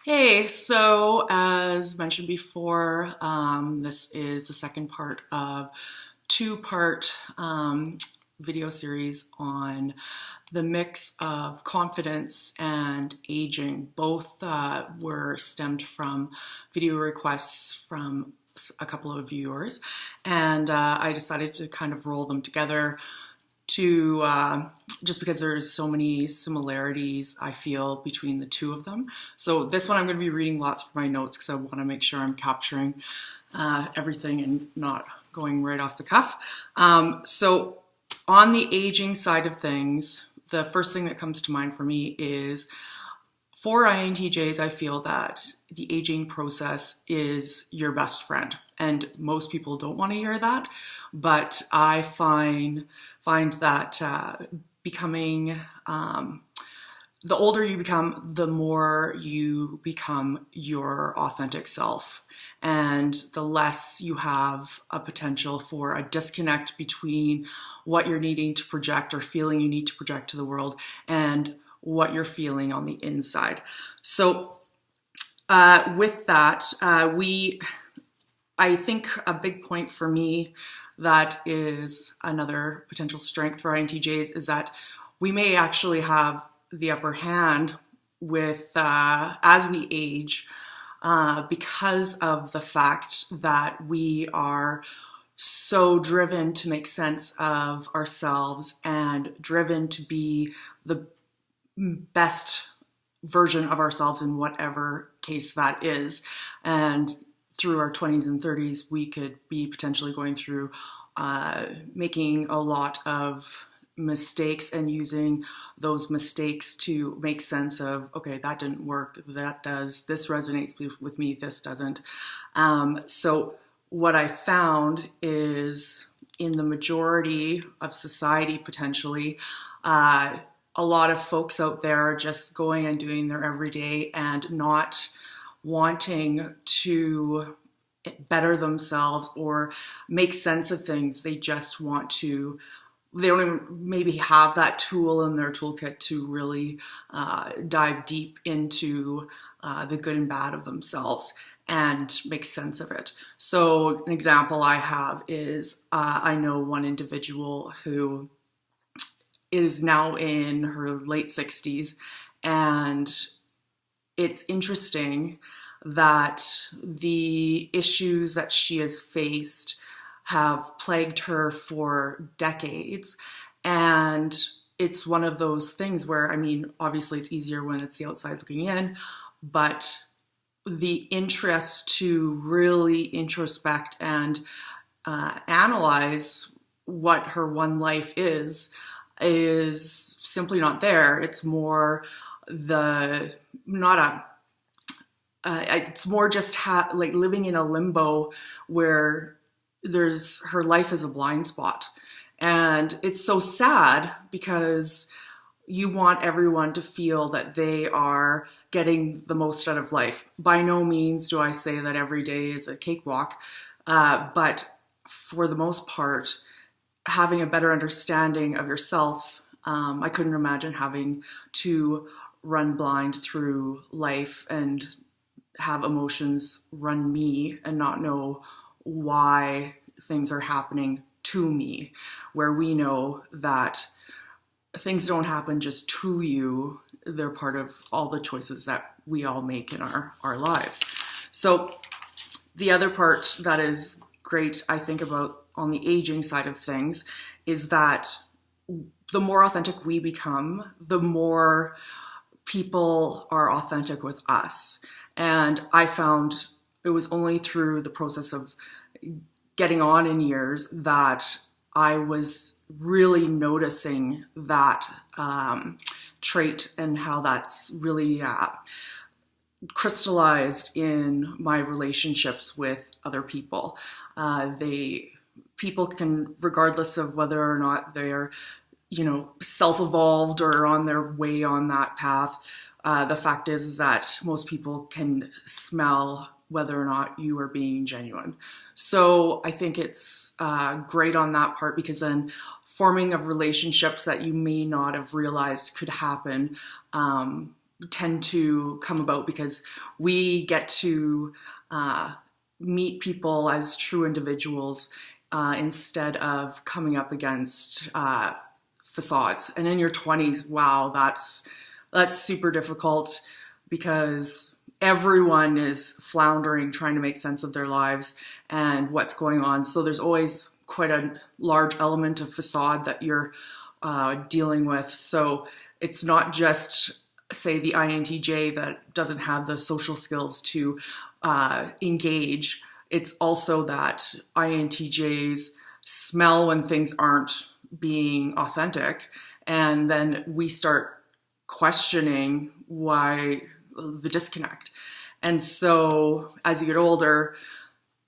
Hey, so as mentioned before, this is the second part of two-part video series on the mix of confidence and aging. Both were stemmed from video requests from a couple of viewers, and I decided to kind of roll them together to just because there's so many similarities I feel between the two of them. So this one I'm going to be reading lots from my notes because I want to make sure I'm capturing everything and not going right off the cuff. So on the aging side of things, the first thing that comes to mind for me is for INTJs, I feel that the aging process is your best friend. And most people don't want to hear that, but I find that becoming the older you become, the more you become your authentic self, and the less you have a potential for a disconnect between what you're needing to project or feeling you need to project to the world and what you're feeling on the inside. So with that, I think a big point for me that is another potential strength for INTJs is that we may actually have the upper hand with as we age because of the fact that we are so driven to make sense of ourselves and driven to be the best version of ourselves in whatever case that is. And through our 20s and 30s, we could be potentially going through making a lot of mistakes and using those mistakes to make sense of, okay, that didn't work, that does, this resonates with me, this doesn't. So what I found is in the majority of society, potentially, a lot of folks out there are just going and doing their everyday and not wanting to better themselves or make sense of things. They just want to, they don't even maybe have that tool in their toolkit to really dive deep into the good and bad of themselves and make sense of it. So an example I have is I know one individual who is now in her late 60s, and it's interesting that the issues that she has faced have plagued her for decades. And it's one of those things where, I mean, obviously it's easier when it's the outside looking in, but the interest to really introspect and analyze what her one life is simply not there. It's more it's more just like living in a limbo where her life is a blind spot. And it's so sad because you want everyone to feel that they are getting the most out of life. By no means do I say that every day is a cakewalk, but for the most part, having a better understanding of yourself, I couldn't imagine having to run blind through life and have emotions run me and not know why things are happening to me, where we know that things don't happen just to you. They're part of all the choices that we all make in our lives. So the other part that is great, I think, about on the aging side of things is that the more authentic we become, the more people are authentic with us. And I found it was only through the process of getting on in years that I was really noticing that trait and how that's really crystallized in my relationships with other people. People can, regardless of whether or not they're, self-evolved or on their way on that path, the fact is that most people can smell whether or not you are being genuine. So I think it's great on that part, because then forming of relationships that you may not have realized could happen tend to come about because we get to meet people as true individuals instead of coming up against facades. And in your 20s, wow, that's super difficult because everyone is floundering, trying to make sense of their lives and what's going on. So there's always quite a large element of facade that you're dealing with. So it's not just, say, the INTJ that doesn't have the social skills to engage. It's also that INTJs smell when things aren't being authentic, and then we start questioning why the disconnect. And so as you get older,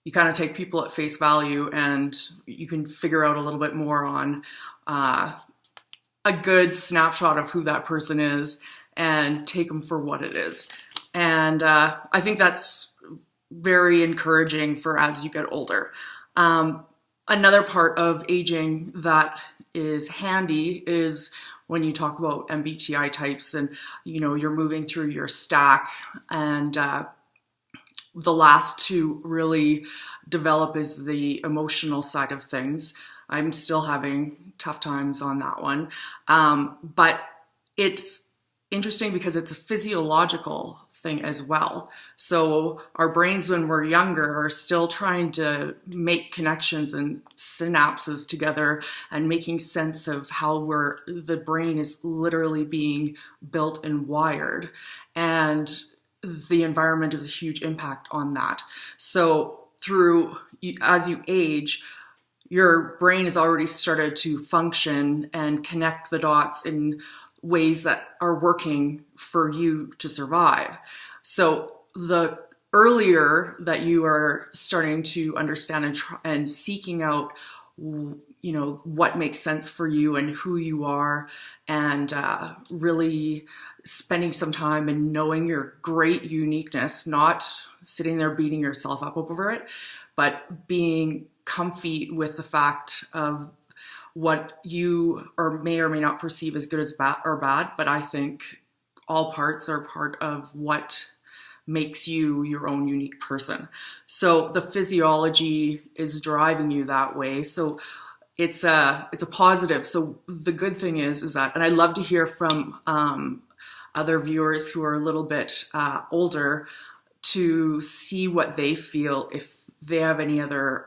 you kind of take people at face value and you can figure out a little bit more on a good snapshot of who that person is and take them for what it is. And I think that's very encouraging for as you get older. Another part of aging that is handy is when you talk about MBTI types and, you know, you're moving through your stack, and the last to really develop is the emotional side of things. I'm still having tough times on that one. But it's interesting because it's a physiological thing as well. So our brains when we're younger are still trying to make connections and synapses together and making sense of how the brain is literally being built and wired. And the environment is a huge impact on that. So as you age, your brain has already started to function and connect the dots in ways that are working for you to survive. So the earlier that you are starting to understand and seeking out, you know, what makes sense for you and who you are, and really spending some time and knowing your great uniqueness, not sitting there beating yourself up over it, but being comfy with the fact of what you may or may not perceive as good as bad or bad, but I think all parts are part of what makes you your own unique person. So the physiology is driving you that way. So it's a positive. So the good thing is that, and I love to hear from other viewers who are a little bit older to see what they feel, if they have any other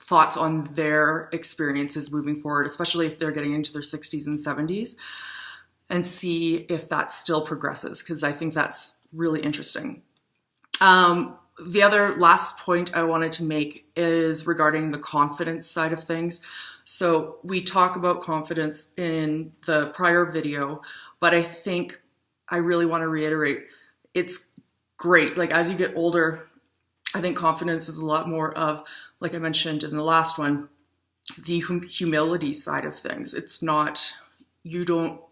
thoughts on their experiences moving forward, especially if they're getting into their 60s and 70s, and see if that still progresses, because I think that's really interesting. The other last point I wanted to make is regarding the confidence side of things. So we talk about confidence in the prior video, but I think I really want to reiterate, it's great. Like as you get older, I think confidence is a lot more of, like I mentioned in the last one, the humility side of things. It's not, you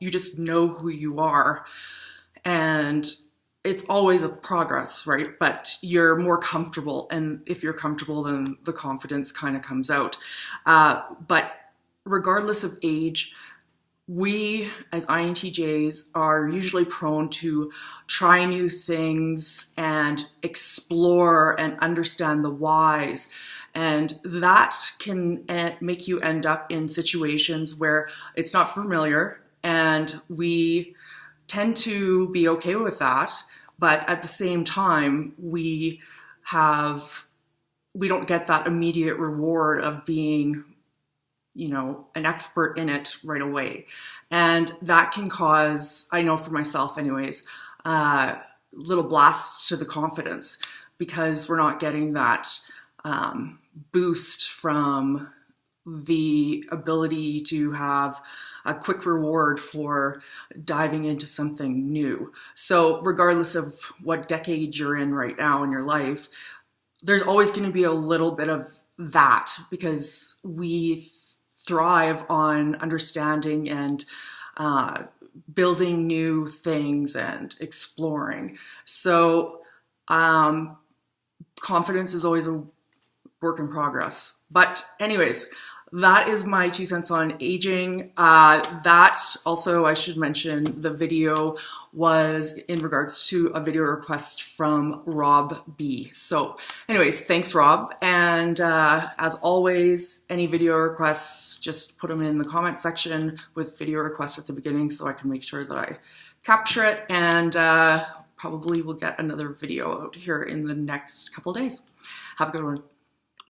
just know who you are, and it's always a progress, right? But you're more comfortable, and if you're comfortable, then the confidence kind of comes out. But regardless of age, we as INTJs are usually prone to try new things and explore and understand the whys. And that can make you end up in situations where it's not familiar, and we tend to be okay with that. But at the same time, we don't get that immediate reward of being, you know, an expert in it right away. And that can cause, I know for myself anyways, little blasts to the confidence, because we're not getting that boost from the ability to have a quick reward for diving into something new. So regardless of what decade you're in right now in your life, there's always going to be a little bit of that, because we thrive on understanding and building new things and exploring. So confidence is always a work in progress. But anyways, that is my 2 cents on aging. That also, I should mention, the video was in regards to a video request from Rob B. So anyways, thanks Rob. And as always, any video requests, just put them in the comment section with video requests at the beginning so I can make sure that I capture it, and probably we'll get another video out here in the next couple days. Have a good one.